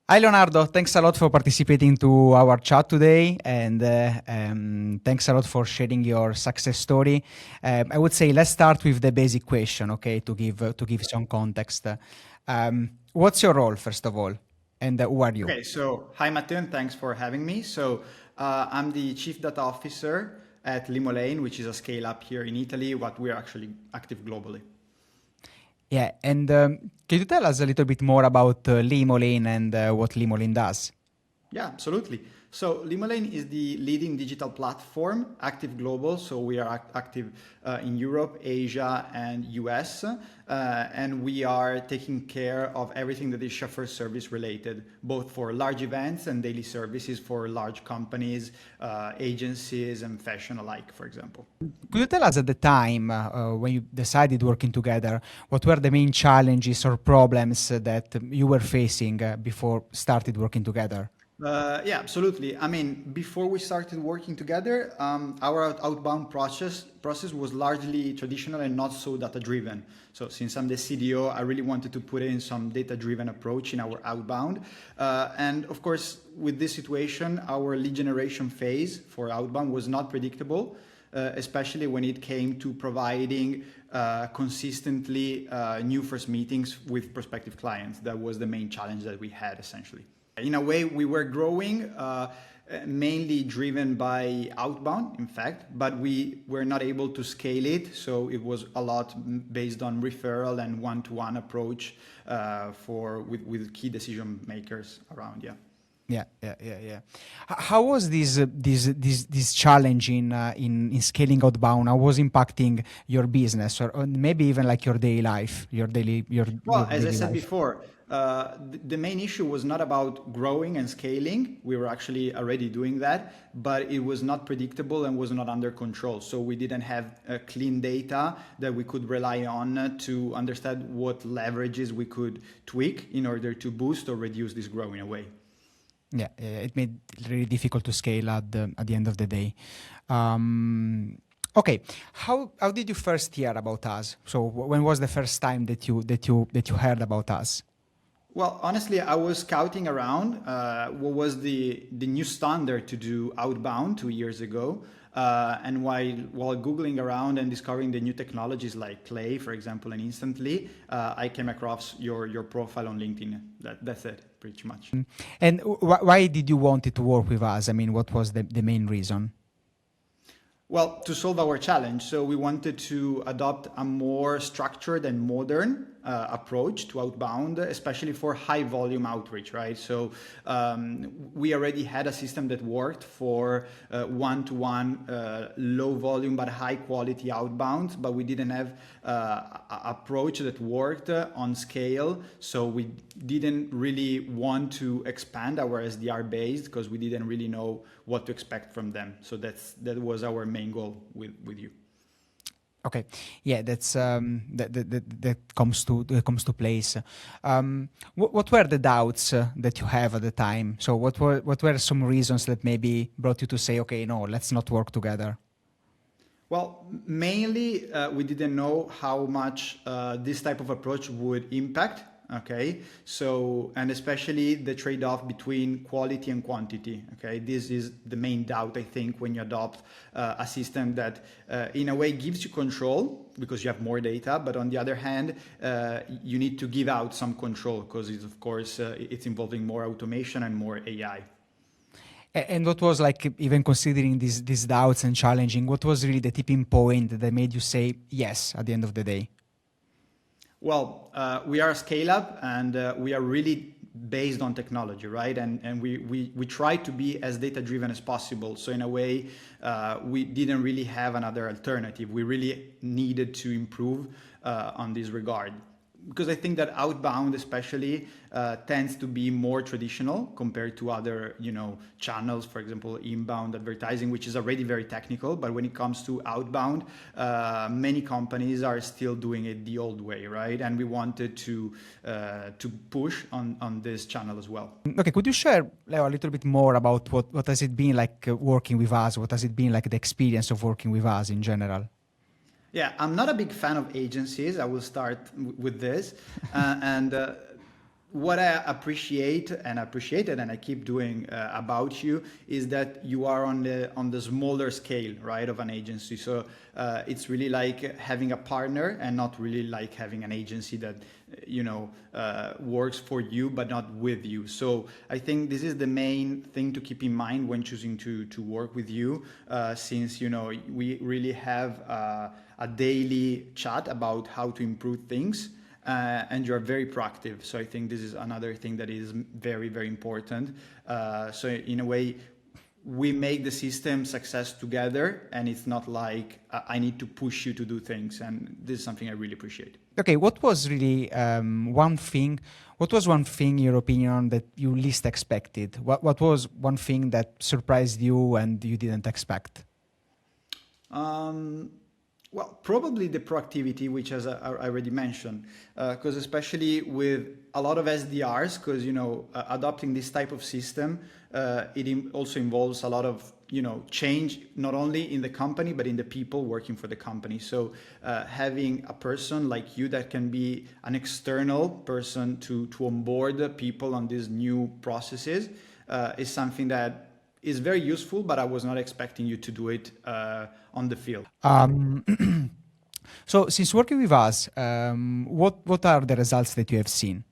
Hi, Leonardo. Thanks a lot for participating to our chat today, and thanks a lot for sharing your success story. I would say let's start with the basic question, okay, to give some context. What's your role, first of all, and who are you? Okay, so hi Matteo, and thanks for having me. I'm the Chief Data Officer at Limolane, which is a scale up here in Italy, but we're actually active globally. Yeah, and can you tell us a little bit more about Limolane and what Limolane does? Yeah, absolutely. So Limolane is the leading digital platform, active global. So we are active in Europe, Asia, and US. And we are taking care of everything that is chauffeur service related, both for large events and daily services for large companies, agencies, and fashion alike, for example. Could you tell us at the time when you decided working together, what were the main challenges or problems that you were facing before started working together? Yeah, absolutely. I mean, before we started working together, our outbound process was largely traditional and not so data driven. So since I'm the CDO, I really wanted to put in some data driven approach in our outbound. And of course, with this situation, our lead generation phase for outbound was not predictable, especially when it came to providing consistently new first meetings with prospective clients. That was the main challenge that we had essentially. In a way, we were growing mainly driven by outbound, in fact, but we were not able to scale it. So it was a lot based on referral and one-to-one approach with key decision makers around. Yeah. Yeah. How was this challenge in scaling outbound? How was impacting your business, or maybe even like your daily life, your Well, as I daily said life? before, the main issue was not about growing and scaling. We were actually already doing that, but it was not predictable and was not under control. So we didn't have clean data that we could rely on to understand what leverages we could tweak in order to boost or reduce this growing away. Yeah, it made it really difficult to scale at the end of the day. Um, okay, how did you first hear about us? So when was the first time that you heard about us? Well, honestly, I was scouting around what was the new standard to do outbound 2 years ago. And while Googling around and discovering the new technologies like Clay, for example, and Instantly, I came across your profile on LinkedIn. That's it, pretty much. And why did you want it to work with us? I mean, what was the main reason? Well, to solve our challenge, so we wanted to adopt a more structured and modern approach to outbound, especially for high volume outreach, right? So we already had a system that worked for one-to-one, low volume but high quality outbound, but we didn't have a approach that worked on scale. So we didn't really want to expand our SDR base because we didn't really know what to expect from them. So that was our main goal with you. Okay, yeah, that comes to place. What were the doubts that you have at the time? So what were some reasons that maybe brought you to say, okay, no, let's not work together? Well, mainly we didn't know how much this type of approach would impact. Okay, so and especially the trade-off between quality and quantity. Okay, this is the main doubt I think when you adopt a system that in a way gives you control because you have more data, but on the other hand, you need to give out some control because it's of course it's involving more automation and more AI. And what was like, even considering these doubts and challenging, what was really the tipping point that made you say yes at the end of the day? Well, we are a scale up and we are really based on technology, right? And we try to be as data driven as possible. So in a way, we didn't really have another alternative. We really needed to improve on this regard. Because I think that outbound especially tends to be more traditional compared to other channels, for example inbound advertising, which is already very technical, but when it comes to outbound, many companies are still doing it the old way, right? And we wanted to push on this channel as well. Okay, could you share, Leo, a little bit more about what has it been like working with us? What has it been like the experience of working with us in general? Yeah, I'm not a big fan of agencies. I will start with this. And what I appreciate and appreciated and I keep doing about you is that you are on the smaller scale, right, of an agency. So it's really like having a partner and not really like having an agency that works for you but not with you. So I think this is the main thing to keep in mind when choosing to work with you, since we really have a daily chat about how to improve things. And you're very proactive. So I think this is another thing that is very, very important. So in a way, we make the system success together, and it's not like I need to push you to do things. And this is something I really appreciate. Okay, what was really one thing in your opinion that you least expected? What was one thing that surprised you and you didn't expect? Well, probably the proactivity, which as I already mentioned, because especially with a lot of SDRs, because adopting this type of system, it also involves a lot of change, not only in the company but in the people working for the company. So having a person like you that can be an external person to onboard people on these new processes is something that is very useful, but I was not expecting you to do it on the field. So since working with us, what are the results that you have seen?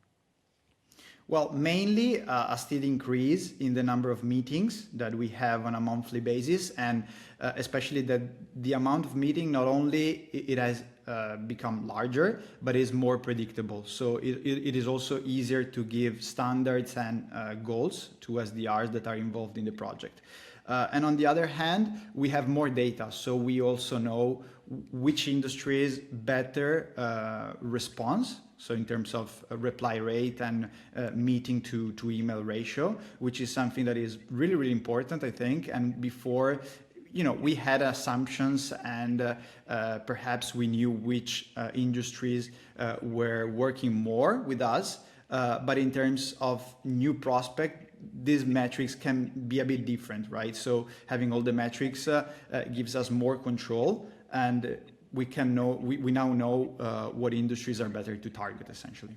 Well, mainly a steady increase in the number of meetings that we have on a monthly basis, and especially that the amount of meeting, not only it has become larger, but is more predictable. So it is also easier to give standards and goals to SDRs that are involved in the project. And on the other hand, we have more data. So we also know which industries better response. So in terms of reply rate and meeting to email ratio, which is something that is really, really important, I think. And before, we had assumptions and perhaps we knew which industries were working more with us. But in terms of new prospect, these metrics can be a bit different, right? So having all the metrics gives us more control, and we now know what industries are better to target, essentially.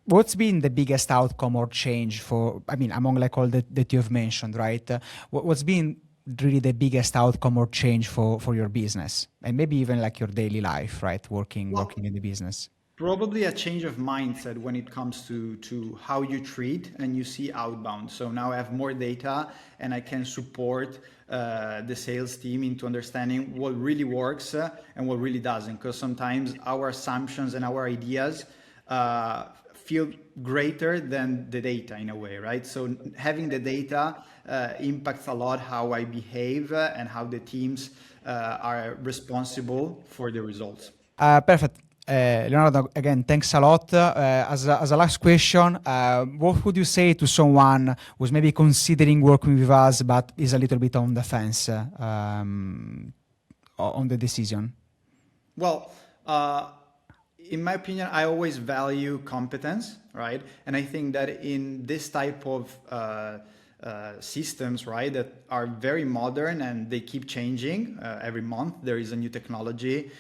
What's been the biggest outcome or change among like all that you've mentioned, right? What's been really the biggest outcome or change for your business, and maybe even like your daily life, right? Working in the business. Probably a change of mindset when it comes to how you treat and you see outbound. So now I have more data and I can support the sales team into understanding what really works and what really doesn't. Because sometimes our assumptions and our ideas feel greater than the data in a way, right? So having the data impacts a lot how I behave and how the teams are responsible for the results. Perfect. Leonardo, again, thanks a lot. As a last question, what would you say to someone who's maybe considering working with us but is a little bit on the fence on the decision? Well, in my opinion, I always value competence, right? And I think that in this type of systems, right, that are very modern and they keep changing every month. There is a new technology.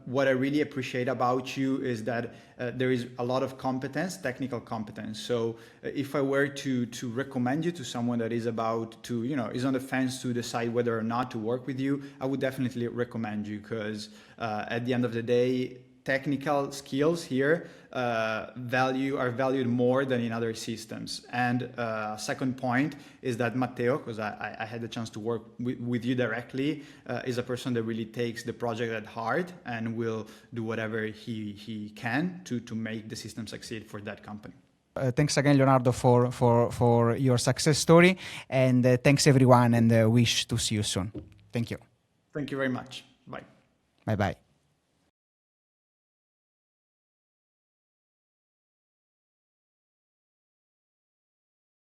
What I really appreciate about you is that there is a lot of competence, technical competence. So if I were to recommend you to someone that is about to, is on the fence to decide whether or not to work with you, I would definitely recommend you, because at the end of the day, technical skills here are valued more than in other systems. And second point is that Matteo, because I had the chance to work with you directly, is a person that really takes the project at heart and will do whatever he can to make the system succeed for that company. Thanks again, Leonardo, for your success story, and thanks everyone, and wish to see you soon. Thank you. Thank you very much. Bye. Bye-bye.